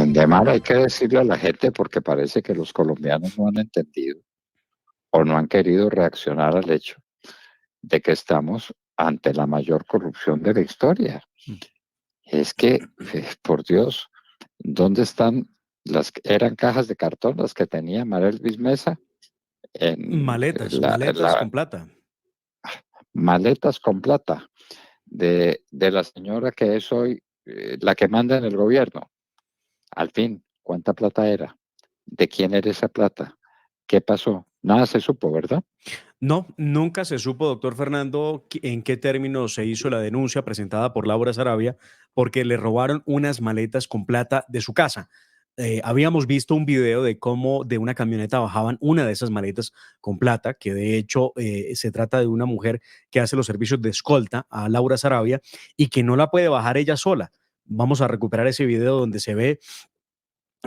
De mal hay que decirle a la gente porque parece que los colombianos no han entendido o no han querido reaccionar al hecho de que estamos ante la mayor corrupción de la historia. Es que, por Dios, ¿dónde están eran cajas de cartón las que tenía Marel Mesa en Maletas con plata. maletas con plata de la señora que es hoy la que manda en el gobierno? Al fin, ¿cuánta plata era? ¿De quién era esa plata? ¿Qué pasó? Nada se supo, ¿verdad? No, nunca se supo, doctor Fernando, en qué términos se hizo la denuncia presentada por Laura Sarabia, porque le robaron unas maletas con plata de su casa. Habíamos visto un video de cómo de una camioneta bajaban una de esas maletas con plata, que de hecho se trata de una mujer que hace los servicios de escolta a Laura Sarabia y que no la puede bajar ella sola. Vamos a recuperar ese video donde se ve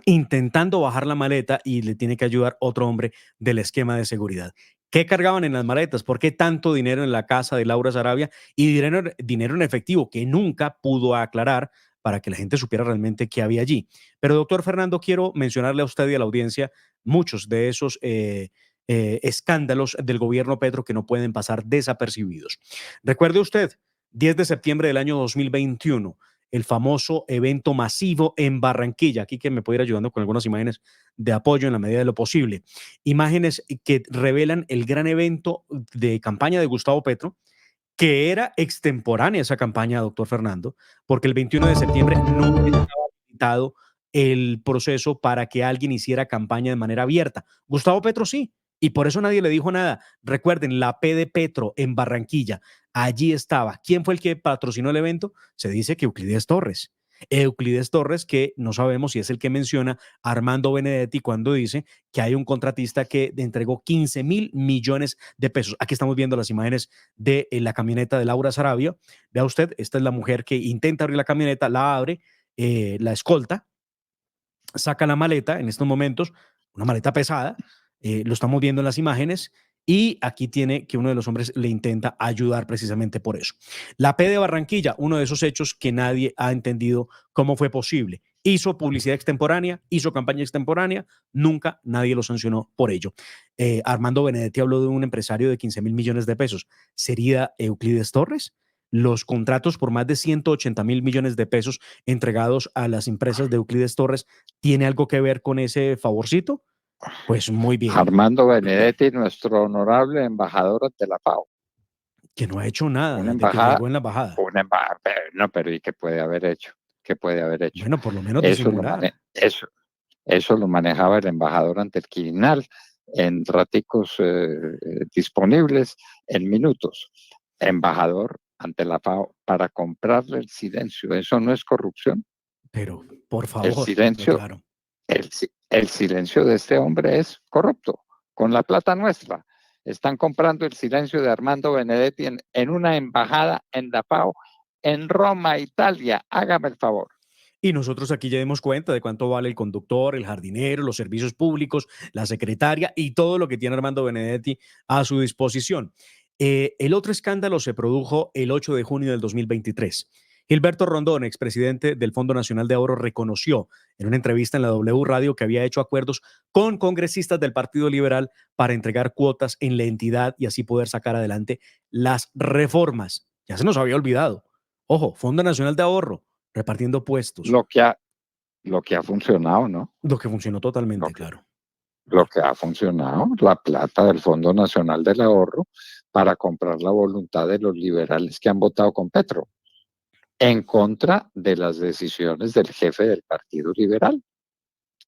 intentando bajar la maleta y le tiene que ayudar otro hombre del esquema de seguridad. ¿Qué cargaban en las maletas? ¿Por qué tanto dinero en la casa de Laura Sarabia y dinero en efectivo que nunca pudo aclarar para que la gente supiera realmente qué había allí? Pero, doctor Fernando, quiero mencionarle a usted y a la audiencia muchos de esos escándalos del gobierno Petro que no pueden pasar desapercibidos. Recuerde usted, 10 de septiembre del año 2021, el famoso evento masivo en Barranquilla. Aquí que me puede ir ayudando con algunas imágenes de apoyo en la medida de lo posible. Imágenes que revelan el gran evento de campaña de Gustavo Petro, que era extemporánea esa campaña, doctor Fernando, porque el 21 de septiembre no estaba habilitado el proceso para que alguien hiciera campaña de manera abierta. Gustavo Petro sí, y por eso nadie le dijo nada. Recuerden, la P de Petro en Barranquilla, allí estaba. ¿Quién fue el que patrocinó el evento? Se dice que Euclides Torres. Euclides Torres, que no sabemos si es el que menciona Armando Benedetti cuando dice que hay un contratista que entregó 15.000 millones de pesos. Aquí estamos viendo las imágenes de la camioneta de Laura Sarabia. Vea usted, esta es la mujer que intenta abrir la camioneta, la abre, la escolta, saca la maleta en estos momentos, una maleta pesada, lo estamos viendo en las imágenes, y aquí tiene que uno de los hombres le intenta ayudar precisamente por eso. La P de Barranquilla, uno de esos hechos que nadie ha entendido cómo fue posible. Hizo publicidad extemporánea, hizo campaña extemporánea, nunca nadie lo sancionó por ello. Armando Benedetti habló de un empresario de 15.000 millones de pesos. ¿Sería Euclides Torres? Los contratos por más de 180.000 millones de pesos entregados a las empresas de Euclides Torres, ¿tiene algo que ver con ese favorcito? Pues muy bien. Armando Benedetti, nuestro honorable embajador ante la FAO. Que no ha hecho nada Una desde que embajada, llegó en la embajada. no, pero ¿y qué puede haber hecho? ¿Qué puede haber hecho? Bueno, por lo menos Eso disimular. eso lo manejaba el embajador ante el Quirinal en raticos disponibles en minutos. Embajador ante la FAO para comprarle el silencio. ¿Eso no es corrupción? Pero, por El favor, silencio, claro. el silencio de este hombre es corrupto. Con la plata nuestra están comprando el silencio de Armando Benedetti en una embajada en la FAO en Roma, Italia. Hágame el favor. Y nosotros aquí ya dimos cuenta de cuánto vale el conductor, el jardinero, los servicios públicos, la secretaria y todo lo que tiene Armando Benedetti a su disposición. El otro escándalo se produjo el 8 de junio del 2023. Gilberto Rondón, expresidente del Fondo Nacional de Ahorro, reconoció en una entrevista en la W Radio que había hecho acuerdos con congresistas del Partido Liberal para entregar cuotas en la entidad y así poder sacar adelante las reformas. Ya se nos había olvidado. Ojo, Fondo Nacional de Ahorro, repartiendo puestos. Lo que ha, lo que ha funcionado, ¿no? Lo que funcionó Lo totalmente, que, claro. lo que ha funcionado, la plata del Fondo Nacional del Ahorro para comprar la voluntad de los liberales que han votado con Petro, en contra de las decisiones del jefe del Partido Liberal.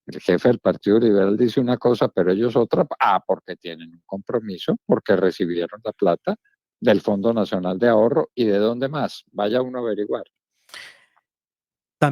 El jefe del Partido Liberal dice una cosa, pero ellos otra, porque tienen un compromiso, porque recibieron la plata del Fondo Nacional de Ahorro y de dónde más, vaya uno a averiguar.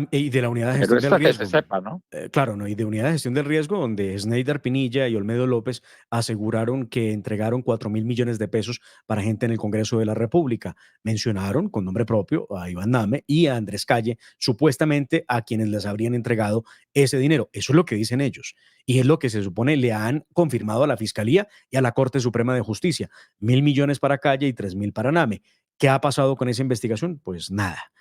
Y de la unidad de Pero gestión del esta que se riesgo. sepa, ¿no? Claro, ¿no? Y de unidad de gestión del riesgo, donde Sneider Pinilla y Olmedo López aseguraron que entregaron 4.000 millones de pesos para gente en el Congreso de la República. Mencionaron con nombre propio a Iván Name y a Andrés Calle, supuestamente a quienes les habrían entregado ese dinero. Eso es lo que dicen ellos. Y es lo que se supone le han confirmado a la Fiscalía y a la Corte Suprema de Justicia. 1.000 millones para Calle y 3.000 para Name. ¿Qué ha pasado con esa investigación? Pues nada.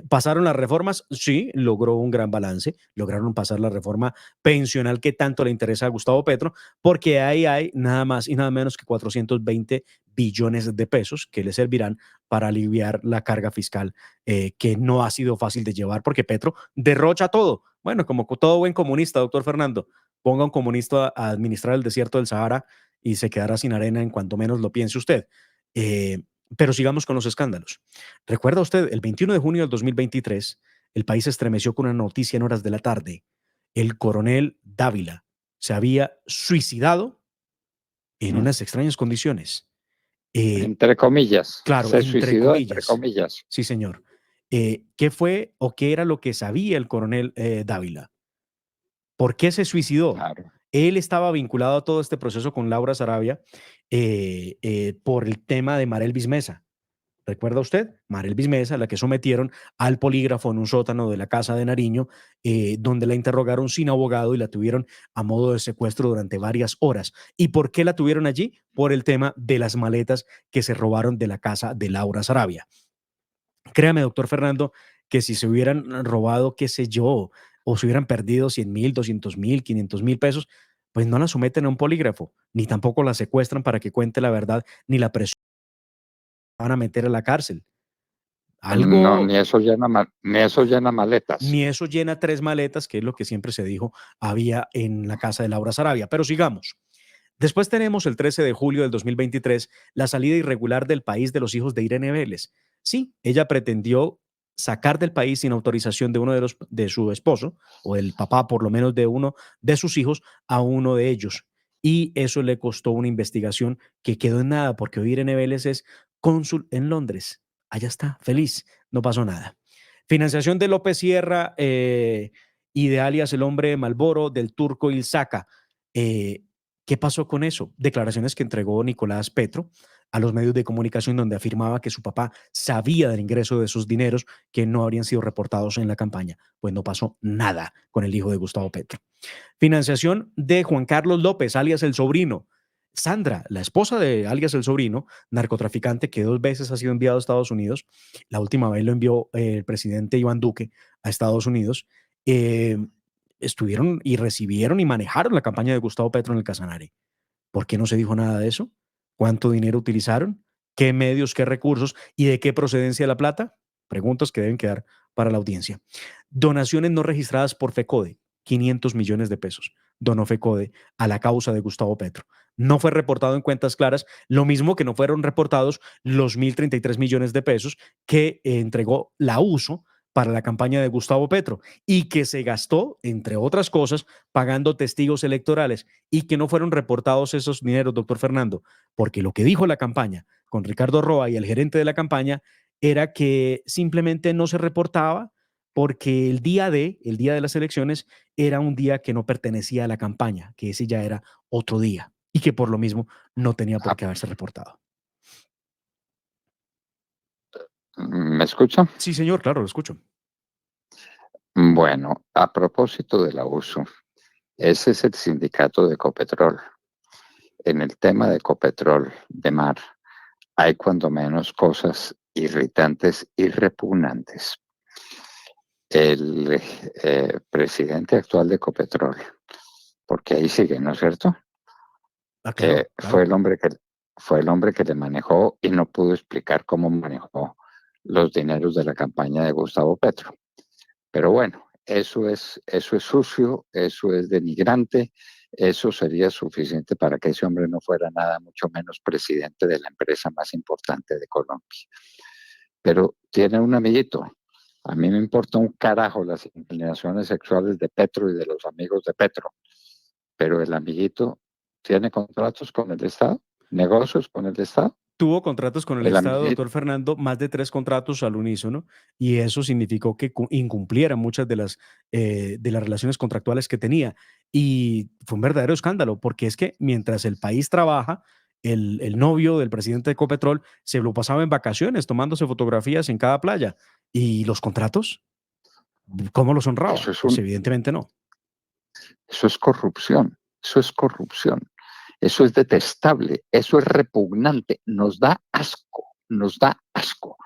¿Pasaron las reformas? Sí, logró un gran balance. Lograron pasar la reforma pensional que tanto le interesa a Gustavo Petro, porque ahí hay nada más y nada menos que 420 billones de pesos que le servirán para aliviar la carga fiscal que no ha sido fácil de llevar porque Petro derrocha todo. Bueno, como todo buen comunista, doctor Fernando, ponga un comunista a administrar el desierto del Sahara y se quedará sin arena en cuanto menos lo piense usted. Eh, pero sigamos con los escándalos. ¿Recuerda usted? El 21 de junio del 2023, el país se estremeció con una noticia en horas de la tarde. El coronel Dávila se había suicidado en Mm. unas extrañas condiciones. Eh, Entre comillas, claro, se entre suicidó entre comillas. comillas. Sí, señor. ¿Qué fue o qué era lo que sabía el coronel Dávila? ¿Por qué se suicidó? Claro. Él estaba vinculado a todo este proceso con Laura Sarabia por el tema de Marelvis Mesa. ¿Recuerda usted? Marelvis Mesa, la que sometieron al polígrafo en un sótano de la casa de Nariño, donde la interrogaron sin abogado y la tuvieron a modo de secuestro durante varias horas. ¿Y por qué la tuvieron allí? Por el tema de las maletas que se robaron de la casa de Laura Sarabia. Créame, doctor Fernando, que si se hubieran robado, qué sé yo, o se hubieran perdido 100.000, 200.000, 500.000 pesos, pues no la someten a un polígrafo, ni tampoco la secuestran para que cuente la verdad, ni la van a meter a la cárcel. No, Algo, ni eso llena maletas. ni eso llena 3 maletas, que es lo que siempre se dijo había en la casa de Laura Sarabia. Pero sigamos. Después tenemos el 13 de julio del 2023, la salida irregular del país de los hijos de Irene Vélez. Sí, ella pretendió sacar del país sin autorización de uno de su esposo, o el papá por lo menos de uno de sus hijos, a uno de ellos. Y eso le costó una investigación que quedó en nada, porque hoy Irene Vélez es cónsul en Londres. Allá está, feliz, no pasó nada. Financiación de López Sierra y de alias el hombre de Malboro, del turco Ilzaca. Eh, ¿Qué pasó con eso? Declaraciones que entregó Nicolás Petro a los medios de comunicación donde afirmaba que su papá sabía del ingreso de esos dineros que no habrían sido reportados en la campaña. Pues no pasó nada con el hijo de Gustavo Petro. Financiación de Juan Carlos López, alias el sobrino. Sandra, la esposa de alias el sobrino, narcotraficante que 2 veces ha sido enviado a Estados Unidos. La última vez lo envió el presidente Iván Duque a Estados Unidos. Eh, Estuvieron y recibieron y manejaron la campaña de Gustavo Petro en el Casanare. ¿Por qué no se dijo nada de eso? ¿Cuánto dinero utilizaron? ¿Qué medios, qué recursos y de qué procedencia la plata? Preguntas que deben quedar para la audiencia. Donaciones no registradas por FECODE, 500 millones de pesos. Donó FECODE a la causa de Gustavo Petro. No fue reportado en cuentas claras, lo mismo que no fueron reportados los 1.033 millones de pesos que entregó la USO para la campaña de Gustavo Petro y que se gastó, entre otras cosas, pagando testigos electorales y que no fueron reportados esos dineros, doctor Fernando, porque lo que dijo la campaña con Ricardo Roa y el gerente de la campaña era que simplemente no se reportaba porque el día de las elecciones, era un día que no pertenecía a la campaña, que ese ya era otro día y que por lo mismo no tenía por Ah, qué haberse reportado. ¿me escucha? Sí, señor, claro, lo escucho. Bueno, a propósito del abuso, ese es el sindicato de Ecopetrol. En el tema de Ecopetrol de mar hay cuando menos cosas irritantes y repugnantes. El presidente actual de Ecopetrol, porque ahí sigue, ¿no es cierto? Ah, claro, Fue claro. el hombre que le manejó y no pudo explicar cómo manejó los dineros de la campaña de Gustavo Petro. Pero bueno, eso es sucio, eso es denigrante, eso sería suficiente para que ese hombre no fuera nada, mucho menos presidente de la empresa más importante de Colombia. Pero tiene un amiguito. A mí me importa un carajo las inclinaciones sexuales de Petro y de los amigos de Petro, pero el amiguito tiene contratos con el Estado, negocios con el Estado. Tuvo contratos con el El Estado, amiguito, doctor Fernando, más de 3 contratos al unísono, y eso significó que incumpliera muchas de las relaciones contractuales que tenía. Y fue un verdadero escándalo, porque es que mientras el país trabaja, el novio del presidente de Ecopetrol se lo pasaba en vacaciones, tomándose fotografías en cada playa. ¿Y los contratos? ¿Cómo los eso honraba? es Pues un, evidentemente no. eso es corrupción, eso es corrupción. Eso es detestable, eso es repugnante, nos da asco, nos da asco.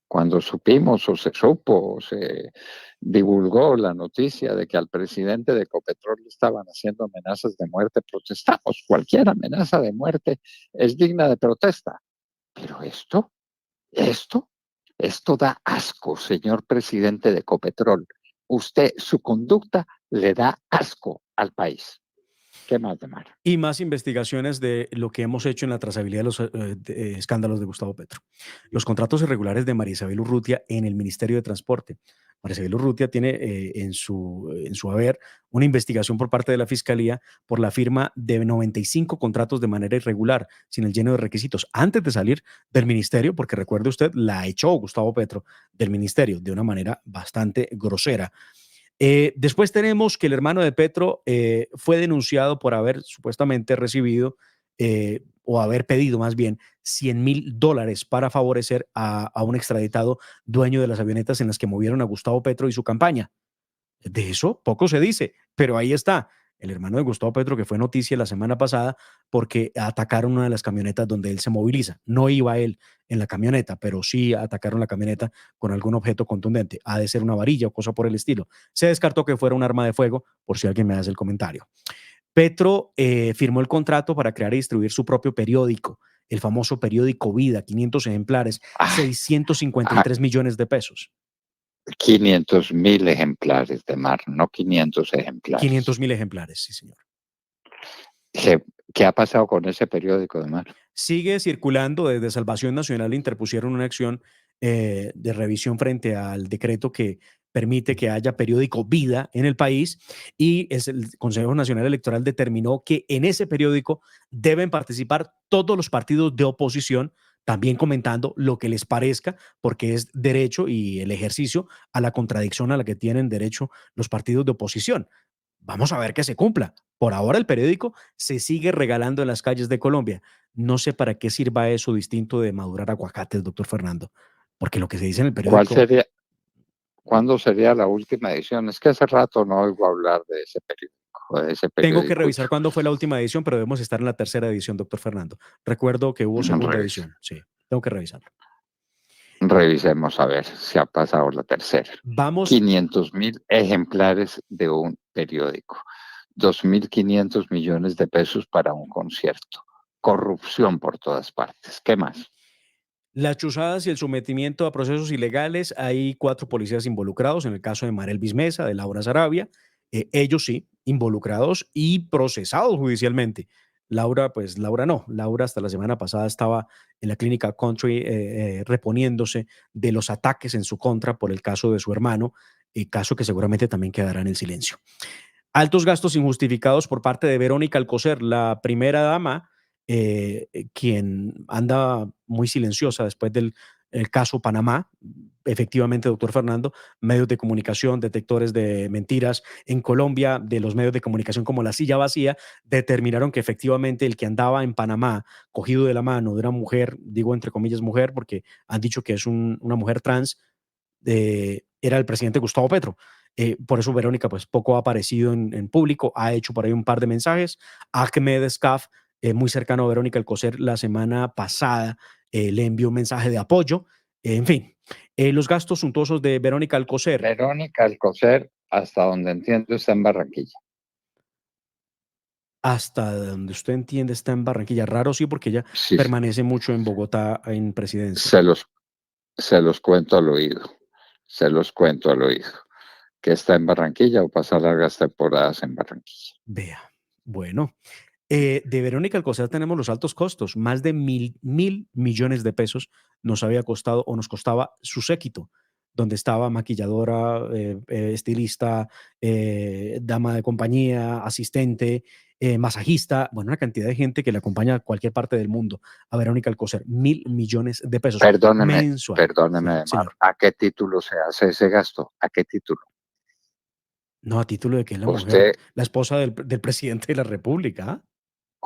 Cuando cuando supimos o se supo o se divulgó la noticia de que al presidente de Ecopetrol le estaban haciendo amenazas de muerte, protestamos. Cualquier amenaza de muerte es digna de protesta. Pero esto, esto da asco, señor presidente de Ecopetrol. Usted, su conducta le da asco al país. ¿Qué más de mar? Y más investigaciones de lo que hemos hecho en la trazabilidad de los escándalos de Gustavo Petro. Los contratos irregulares de María Isabel Urrutia en el Ministerio de Transporte. María Isabel Urrutia tiene en su haber una investigación por parte de la Fiscalía por la firma de 95 contratos de manera irregular, sin el lleno de requisitos, antes de salir del ministerio, porque recuerde usted, la echó Gustavo Petro del ministerio de una manera bastante grosera. Después tenemos que el hermano de Petro fue denunciado por haber supuestamente recibido o haber pedido más bien $100,000 para favorecer a un extraditado dueño de las avionetas en las que movieron a Gustavo Petro y su campaña. De eso poco se dice, pero ahí está. El hermano de Gustavo Petro, que fue noticia la semana pasada porque atacaron una de las camionetas donde él se moviliza. No iba él en la camioneta, pero sí atacaron la camioneta con algún objeto contundente. Ha de ser una varilla o cosa por el estilo. Se descartó que fuera un arma de fuego, por si alguien me hace el comentario. Petro firmó el contrato para crear y distribuir su propio periódico, el famoso periódico Vida, 500 ejemplares, Ay, 653 millones de pesos. 500.000 ejemplares de mar, no 500 ejemplares. 500,000 ejemplares, sí, señor. ¿Qué ha pasado con ese periódico de mar? Sigue circulando. Desde Salvación Nacional interpusieron una acción de revisión frente al decreto que permite que haya periódico Vida en el país, y el Consejo Nacional Electoral determinó que en ese periódico deben participar todos los partidos de oposición, también comentando lo que les parezca, porque es derecho y el ejercicio a la contradicción a la que tienen derecho los partidos de oposición. Vamos a ver que se cumpla. Por ahora el periódico se sigue regalando en las calles de Colombia. No sé para qué sirva eso distinto de madurar aguacates, doctor Fernando, porque lo que se dice en el ¿Cuál periódico, sería, ¿Cuándo sería la última edición? Es que hace rato no oigo hablar de ese tengo que revisar periodicucho. cuándo fue la última edición, pero debemos estar en la tercera edición, doctor Fernando. Recuerdo que hubo segunda edición, sí, tengo que revisarlo. Revisemos a ver si ha pasado la tercera. Vamos, 500.000 ejemplares de un periódico. 2.500 millones de pesos para un concierto. Corrupción por todas partes. ¿Qué más? las chuzadas y el sometimiento a procesos ilegales. Hay 4 policías involucrados en el caso de Marel Bismesa, de Laura Sarabia. Ellos sí, involucrados y procesados judicialmente. Laura, pues Laura no. Laura hasta la semana pasada estaba en la clínica Country reponiéndose de los ataques en su contra por el caso de su hermano, caso que seguramente también quedará en el silencio. Altos gastos injustificados por parte de Verónica Alcocer, la primera dama, quien anda muy silenciosa después del el caso Panamá. Efectivamente, doctor Fernando, medios de comunicación, detectores de mentiras en Colombia, de los medios de comunicación como La Silla Vacía, determinaron que efectivamente el que andaba en Panamá cogido de la mano de una mujer, digo entre comillas mujer, porque han dicho que es una mujer trans, era el presidente Gustavo Petro. Por eso Verónica pues poco ha aparecido en público, ha hecho por ahí un par de mensajes. Ahmed Scaf, muy cercano a Verónica Alcocer, la semana pasada le envió un mensaje de apoyo. En fin, los gastos suntuosos de Verónica Alcocer, Verónica Alcocer, hasta donde entiendo, está en Barranquilla. hasta donde usted entiende, está en Barranquilla. Raro sí, porque ella Sí, permanece mucho en Bogotá en presidencia. se los, se los cuento al oído. Se los cuento al oído. Que está en Barranquilla o pasa largas temporadas en Barranquilla. Vea, bueno. De Verónica Alcocer tenemos los altos costos. Más de mil millones de pesos nos había costado o nos costaba su séquito, donde estaba maquilladora, estilista, dama de compañía, asistente, masajista, bueno, una cantidad de gente que le acompaña a cualquier parte del mundo a Verónica Alcocer. 1.000 millones de pesos mensual. Sí, Perdóneme, Mar. señor. ¿A qué título se hace ese gasto? ¿A qué título? No, a título de que es la mujer, Usted, la esposa del presidente de la República. ¿Ah?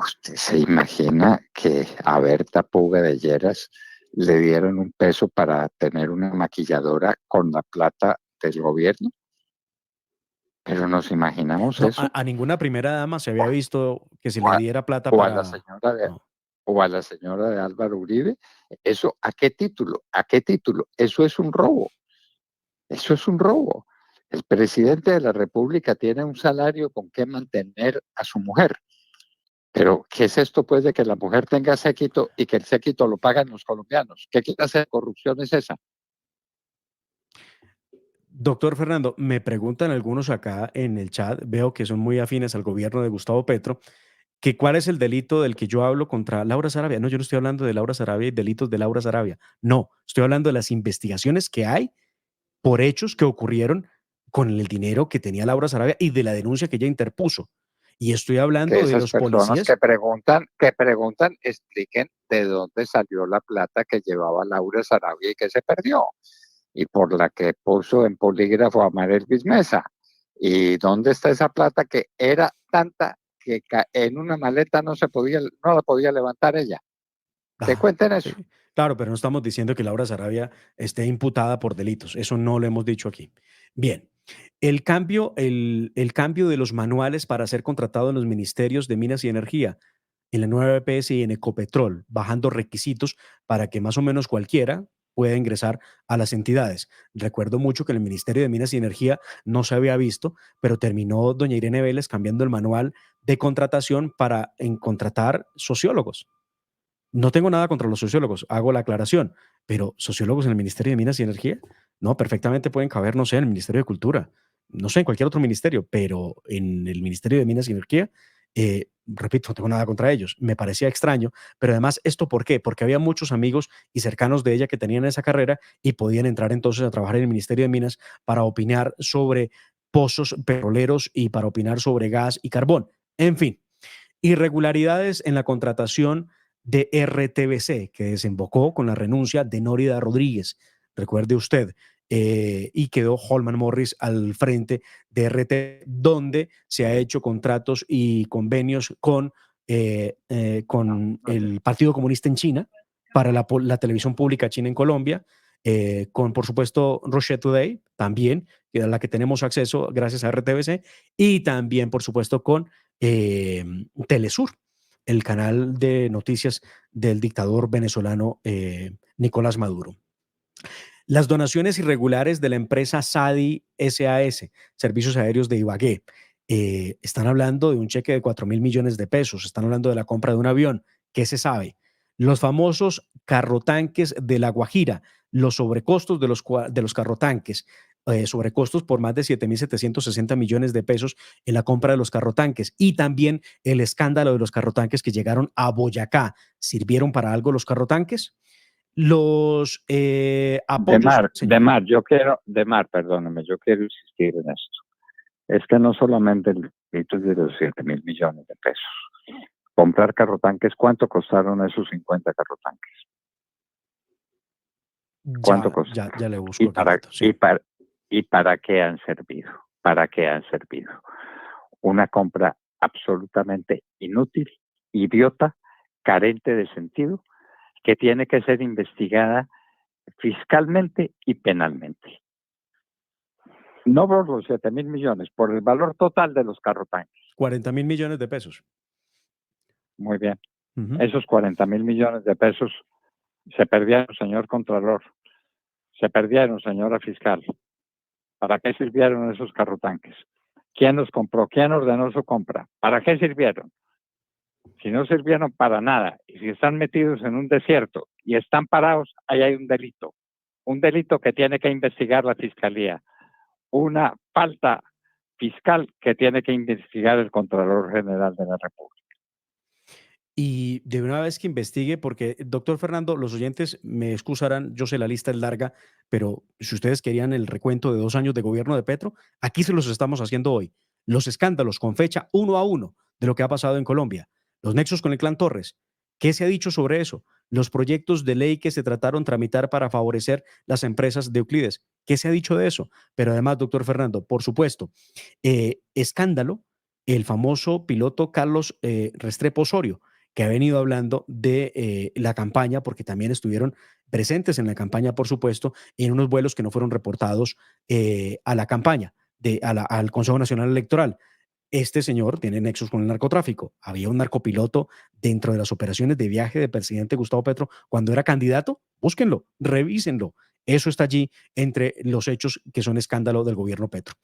usted se imagina que a Berta Puga de Lleras le dieron un peso para tener una maquilladora con la plata del gobierno, pero nos imaginamos No, eso. a ninguna primera dama se O había a, visto que se o le a- diera plata o a la para... señora de, No. o a la señora de Álvaro Uribe, ¿eso a qué título? ¿A qué título? Eso es un robo. Eso es un robo. El presidente de la República tiene un salario con que mantener a su mujer. Pero, ¿qué es esto, pues, de que la mujer tenga séquito y que el séquito lo pagan los colombianos? ¿Qué clase de corrupción es esa? Doctor Fernando, me preguntan algunos acá en el chat, veo que son muy afines al gobierno de Gustavo Petro, que cuál es el delito del que yo hablo contra Laura Sarabia. No, yo no estoy hablando de Laura Sarabia y delitos de Laura Sarabia. No, estoy hablando de las investigaciones que hay por hechos que ocurrieron con el dinero que tenía Laura Sarabia y de la denuncia que ella interpuso. Y estoy Que hablando de esas los personas policías. que preguntan, expliquen de dónde salió la plata que llevaba Laura Sarabia y que se perdió, y por la que puso en polígrafo a María Elvis Mesa. ¿Y dónde está esa plata que era tanta que en una maleta no la podía levantar ella? Que Ah, cuenten eso. claro, pero no estamos diciendo que Laura Sarabia esté imputada por delitos. Eso no lo hemos dicho aquí. Bien, el cambio de los manuales para ser contratado en los ministerios de Minas y Energía, en la nueva EPS y en Ecopetrol, bajando requisitos para que más o menos cualquiera pueda ingresar a las entidades. Recuerdo mucho que en el Ministerio de Minas y Energía no se había visto, pero terminó doña Irene Vélez cambiando el manual de contratación para contratar sociólogos. No tengo nada contra los sociólogos, hago la aclaración, pero sociólogos en el Ministerio de Minas y Energía, no, perfectamente pueden caber, no sé, en el Ministerio de Cultura, no sé, en cualquier otro ministerio, pero en el Ministerio de Minas y Energía, repito, no tengo nada contra ellos. Me parecía extraño, pero además, ¿esto por qué? Porque había muchos amigos y cercanos de ella que tenían esa carrera y podían entrar entonces a trabajar en el Ministerio de Minas para opinar sobre pozos petroleros y para opinar sobre gas y carbón. En fin, irregularidades en la contratación de RTBC, que desembocó con la renuncia de Nórida Rodríguez, recuerde usted, y quedó Holman Morris al frente de RT, donde se ha hecho contratos y convenios con el Partido Comunista en China para la televisión pública china en Colombia, con, por supuesto, Russia Today, también, a la que tenemos acceso gracias a RTBC, y también, por supuesto, con eh, Telesur, el canal de noticias del dictador venezolano Nicolás Maduro. Las donaciones irregulares de la empresa SADI SAS, Servicios Aéreos de Ibagué, están hablando de un cheque de 4.000 millones de pesos, están hablando de la compra de un avión. ¿Qué se sabe? Los famosos carrotanques de La Guajira, los sobrecostos de los carrotanques, sobrecostos por más de 7.760 millones de pesos en la compra de los carrotanques y también el escándalo de los carrotanques que llegaron a Boyacá. ¿Sirvieron para algo los carrotanques? Los apoyos, señor. Perdóneme, yo quiero insistir en esto. Es que no solamente el delito es de los 7.000 millones de pesos. Comprar carrotanques, ¿cuánto costaron esos 50 carrotanques? ¿Cuánto costó? Ya le busco ¿Y aquí el para, dato, y sí. para, y para qué han servido? ¿Para qué han servido? Una compra absolutamente inútil, idiota, carente de sentido, que tiene que ser investigada fiscalmente y penalmente. No por los 7.000 millones, por el valor total de los carrotanques. 40.000 millones de pesos. Muy bien. Ujú. Esos 40.000 millones de pesos se perdieron, señor Contralor, se perdieron, señora Fiscal. ¿Para qué sirvieron esos carrotanques? ¿Quién los compró? ¿Quién ordenó su compra? ¿Para qué sirvieron? Si no sirvieron para nada y si están metidos en un desierto y están parados, ahí hay un delito que tiene que investigar la Fiscalía, una falta fiscal que tiene que investigar el Contralor General de la República. Y de una vez que investigue, porque, doctor Fernando, los oyentes me excusarán, yo sé la lista es larga, pero si ustedes querían el recuento de 2 años de gobierno de Petro, aquí se los estamos haciendo hoy. Los escándalos con fecha uno a uno de lo que ha pasado en Colombia. Los nexos con el clan Torres. ¿Qué se ha dicho sobre eso? Los proyectos de ley que se trataron tramitar para favorecer las empresas de Euclides. ¿Qué se ha dicho de eso? Pero además, doctor Fernando, por supuesto, escándalo, el famoso piloto Carlos Restrepo Osorio, que ha venido hablando de la campaña, porque también estuvieron presentes en la campaña, por supuesto, en unos vuelos que no fueron reportados a la campaña, al Consejo Nacional Electoral. Este señor tiene nexos con el narcotráfico. Había un narcopiloto dentro de las operaciones de viaje del presidente Gustavo Petro cuando era candidato. Búsquenlo, revísenlo. Eso está allí entre los hechos que son escándalo del gobierno Petro.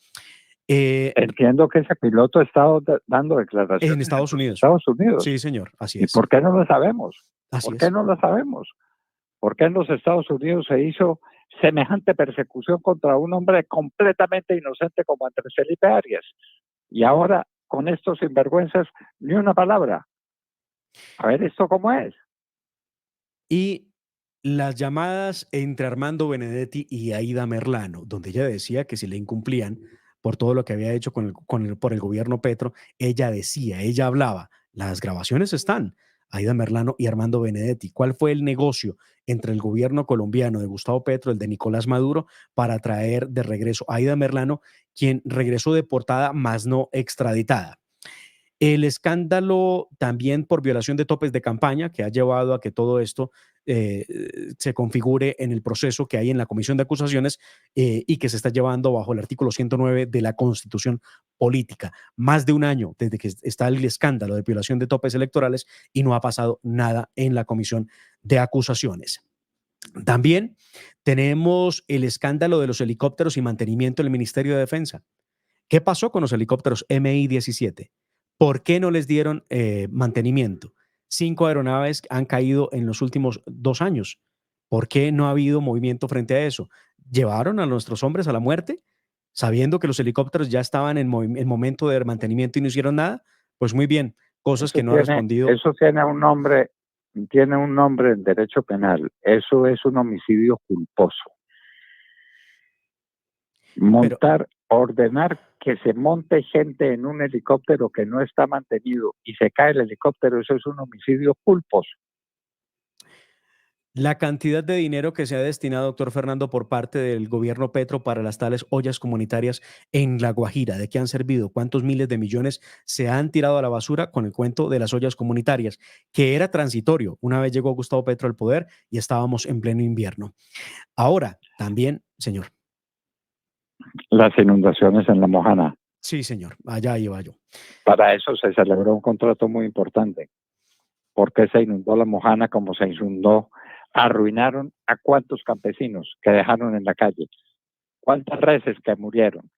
Entiendo que ese piloto ha estado dando declaraciones En Estados los Unidos. Estados Unidos. Sí, señor, así ¿Y es. por qué no lo sabemos? Así ¿Por qué es. no lo sabemos? ¿Por qué en los Estados Unidos se hizo semejante persecución contra un hombre completamente inocente como Andrés Felipe Arias? Y ahora, con estos sinvergüenzas, ni una palabra. A ver, ¿esto cómo es? Y las llamadas entre Armando Benedetti y Aida Merlano, donde ella decía que si le incumplían por todo lo que había hecho por el gobierno Petro, ella decía, ella hablaba, las grabaciones están, Aida Merlano y Armando Benedetti. ¿Cuál fue el negocio entre el gobierno colombiano de Gustavo Petro, el de Nicolás Maduro, para traer de regreso a Aida Merlano, quien regresó deportada, más no extraditada? El escándalo también por violación de topes de campaña que ha llevado a que todo esto eh, se configure en el proceso que hay en la comisión de acusaciones y que se está llevando bajo el artículo 109 de la Constitución Política. Más de un año desde que está el escándalo de violación de topes electorales y no ha pasado nada en la comisión de acusaciones. También tenemos el escándalo de los helicópteros y mantenimiento del Ministerio de Defensa. ¿Qué pasó con los helicópteros MI-17? ¿Por qué no les dieron mantenimiento? 5 aeronaves han caído en los últimos 2 años. ¿Por qué no ha habido movimiento frente a eso? ¿Llevaron a nuestros hombres a la muerte sabiendo que los helicópteros ya estaban en momento de mantenimiento y no hicieron nada? Pues muy bien, cosas que no ha respondido. Eso tiene un nombre en derecho penal. Eso es un homicidio culposo. Pero Ordenar que se monte gente en un helicóptero que no está mantenido y se cae el helicóptero, eso es un homicidio culposo. la cantidad de dinero que se ha destinado, doctor Fernando, por parte del gobierno Petro para las tales ollas comunitarias en La Guajira, ¿de qué han servido? ¿Cuántos miles de millones se han tirado a la basura con el cuento de las ollas comunitarias? Que era transitorio. Una vez llegó Gustavo Petro al poder y estábamos en pleno invierno. Ahora, también, señor. Las inundaciones en La Mojana. Sí, señor, allá iba yo. Para eso se celebró un contrato muy importante. ¿Por qué se inundó La Mojana como se inundó? Arruinaron a cuántos campesinos que dejaron en la calle, cuántas reses que murieron,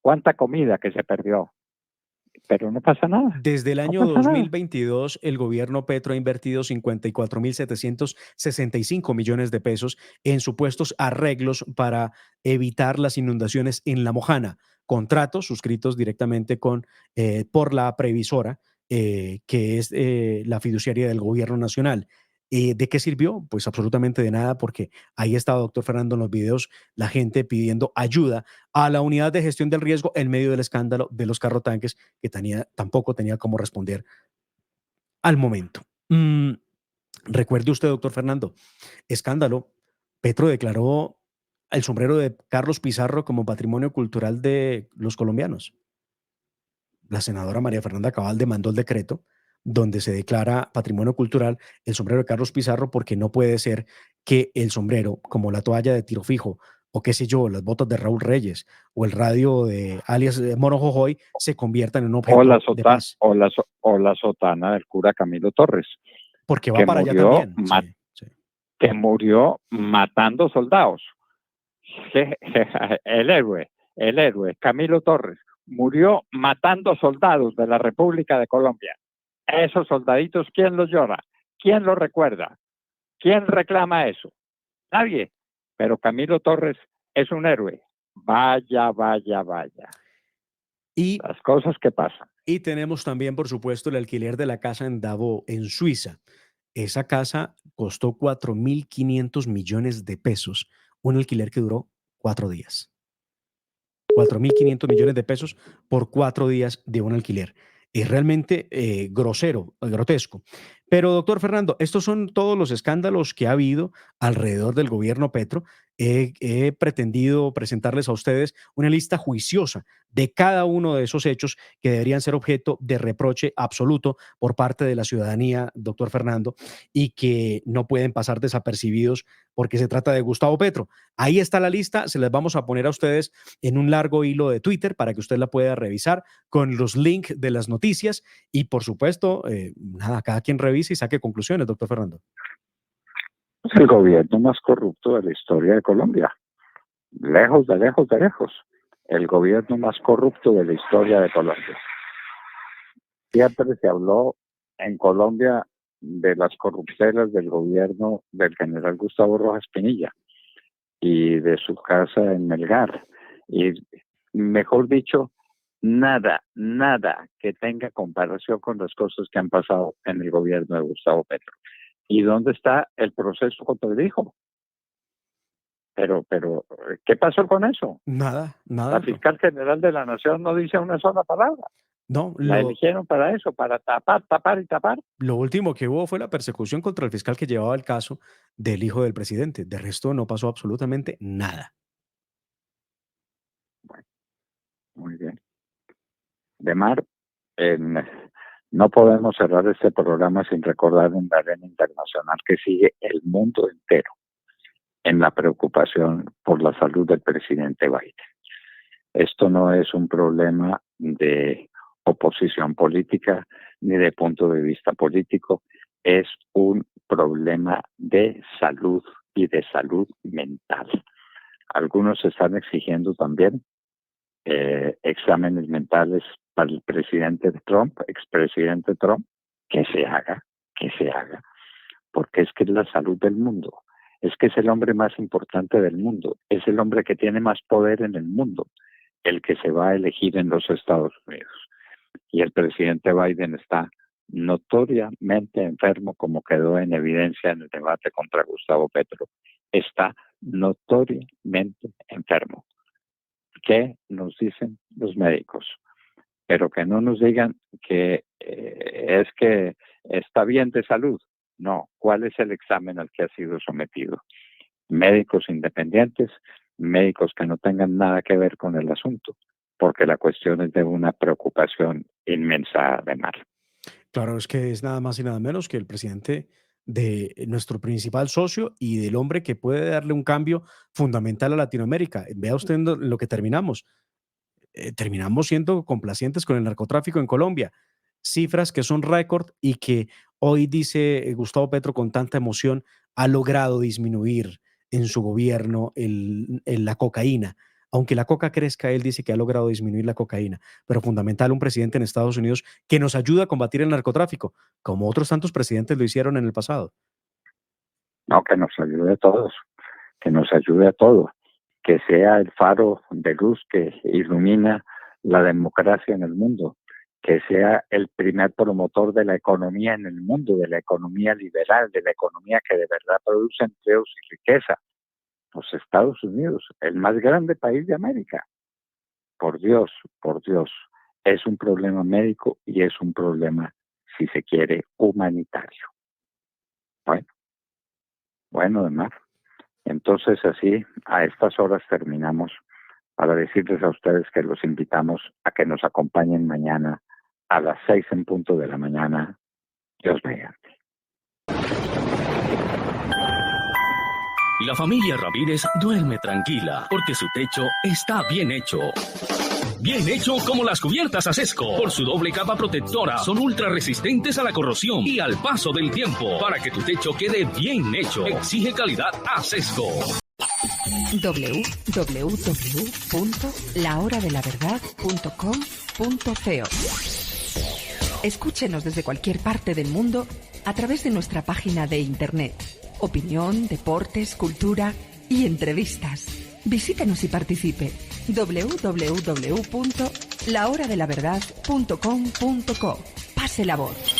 cuánta comida que se perdió. Pero no pasa nada. Desde el No año pasa nada. 2022, el gobierno Petro ha invertido 54.765 millones de pesos en supuestos arreglos para evitar las inundaciones en La Mojana. Contratos suscritos directamente por la previsora, que es la fiduciaria del gobierno nacional. ¿De qué sirvió? Pues absolutamente de nada, porque ahí está, doctor Fernando, en los videos, la gente pidiendo ayuda a la unidad de gestión del riesgo en medio del escándalo de los carrotanques que tampoco tenía cómo responder al momento. Recuerde usted, doctor Fernando, escándalo, Petro declaró el sombrero de Carlos Pizarro como patrimonio cultural de los colombianos. La senadora María Fernanda Cabal demandó el decreto donde se declara patrimonio cultural el sombrero de Carlos Pizarro porque no puede ser que el sombrero, como la toalla de tiro fijo o qué sé yo, las botas de Raúl Reyes o el radio de alias Mono Jojoy se conviertan en un objeto de paz. O la sotana del cura Camilo Torres, Porque va que para allá murió, también. Sí, sí. que murió matando soldados. El héroe, Camilo Torres, murió matando soldados de la República de Colombia. Esos soldaditos, ¿quién los llora? ¿Quién los recuerda? ¿Quién reclama eso? Nadie. Pero Camilo Torres es un héroe. Vaya, vaya, vaya. Y, las cosas que pasan. y tenemos también, por supuesto, el alquiler de la casa en Davos, en Suiza. Esa casa costó 4.500 millones de pesos, un alquiler que duró 4 días. 4.500 millones de pesos por 4 días de un alquiler. Es realmente grosero, grotesco. Pero, doctor Fernando, estos son todos los escándalos que ha habido alrededor del gobierno Petro. He pretendido presentarles a ustedes una lista juiciosa de cada uno de esos hechos que deberían ser objeto de reproche absoluto por parte de la ciudadanía, doctor Fernando, y que no pueden pasar desapercibidos porque se trata de Gustavo Petro. Ahí está la lista, se las vamos a poner a ustedes en un largo hilo de Twitter para que usted la pueda revisar con los links de las noticias y, por supuesto, nada, cada quien revise y saque conclusiones, doctor Fernando. Es el gobierno más corrupto de la historia de Colombia. Lejos, de lejos, de lejos. El gobierno más corrupto de la historia de Colombia. Siempre se habló en Colombia de las corruptelas del gobierno del general Gustavo Rojas Pinilla y de su casa en Melgar. Y, mejor dicho, nada que tenga comparación con las cosas que han pasado en el gobierno de Gustavo Petro. ¿Y dónde está el proceso contra el hijo? Pero, ¿qué pasó con eso? Nada. La fiscal general de la Nación no dice una sola palabra. No, la eligieron para eso, para tapar y tapar. Lo último que hubo fue la persecución contra el fiscal que llevaba el caso del hijo del presidente. De resto no pasó absolutamente nada. Bueno, muy bien. Demar, no podemos cerrar este programa sin recordar en la arena internacional que sigue el mundo entero en la preocupación por la salud del presidente Biden. Esto no es un problema de oposición política ni de punto de vista político, es un problema de salud y de salud mental. Algunos están exigiendo también exámenes mentales para el presidente Trump, expresidente Trump, que se haga, porque es que es la salud del mundo, es que es el hombre más importante del mundo, es el hombre que tiene más poder en el mundo, el que se va a elegir en los Estados Unidos. Y el presidente Biden está notoriamente enfermo, como quedó en evidencia en el debate contra Gustavo Petro. Está notoriamente enfermo. ¿Qué nos dicen los médicos? Pero que no nos digan que es que está bien de salud. No, ¿cuál es el examen al que ha sido sometido? Médicos independientes, médicos que no tengan nada que ver con el asunto, porque la cuestión es de una preocupación inmensa de mar. Claro, es que es nada más y nada menos que el presidente de nuestro principal socio y del hombre que puede darle un cambio fundamental a Latinoamérica. Vea usted lo que terminamos. Terminamos siendo complacientes con el narcotráfico en Colombia. Cifras que son récord y que hoy, dice Gustavo Petro con tanta emoción, ha logrado disminuir en su gobierno la cocaína. Aunque la coca crezca, él dice que ha logrado disminuir la cocaína. Pero fundamental, un presidente en Estados Unidos que nos ayuda a combatir el narcotráfico, como otros tantos presidentes lo hicieron en el pasado. No, que nos ayude a todos, que nos ayude a todos, que sea el faro de luz que ilumina la democracia en el mundo, que sea el primer promotor de la economía en el mundo, de la economía liberal, de la economía que de verdad produce empleos y riqueza. Los Estados Unidos, el más grande país de América. Por Dios, es un problema médico y es un problema, si se quiere, humanitario. Bueno, Demar. Entonces así, a estas horas terminamos para decirles a ustedes que los invitamos a que nos acompañen mañana a las 6 en punto de la mañana. Dios mediante. La familia Ramírez duerme tranquila porque su techo está bien hecho. Bien hecho como las cubiertas Asesco. Por su doble capa protectora, son ultra resistentes a la corrosión y al paso del tiempo. Para que tu techo quede bien hecho, exige calidad Asesco. www.lahoradelaverdad.com.co. Escúchenos desde cualquier parte del mundo a través de nuestra página de internet. Opinión, deportes, cultura y entrevistas. Visítenos y participe. www.lahoradelaverdad.com.co. Pase la voz.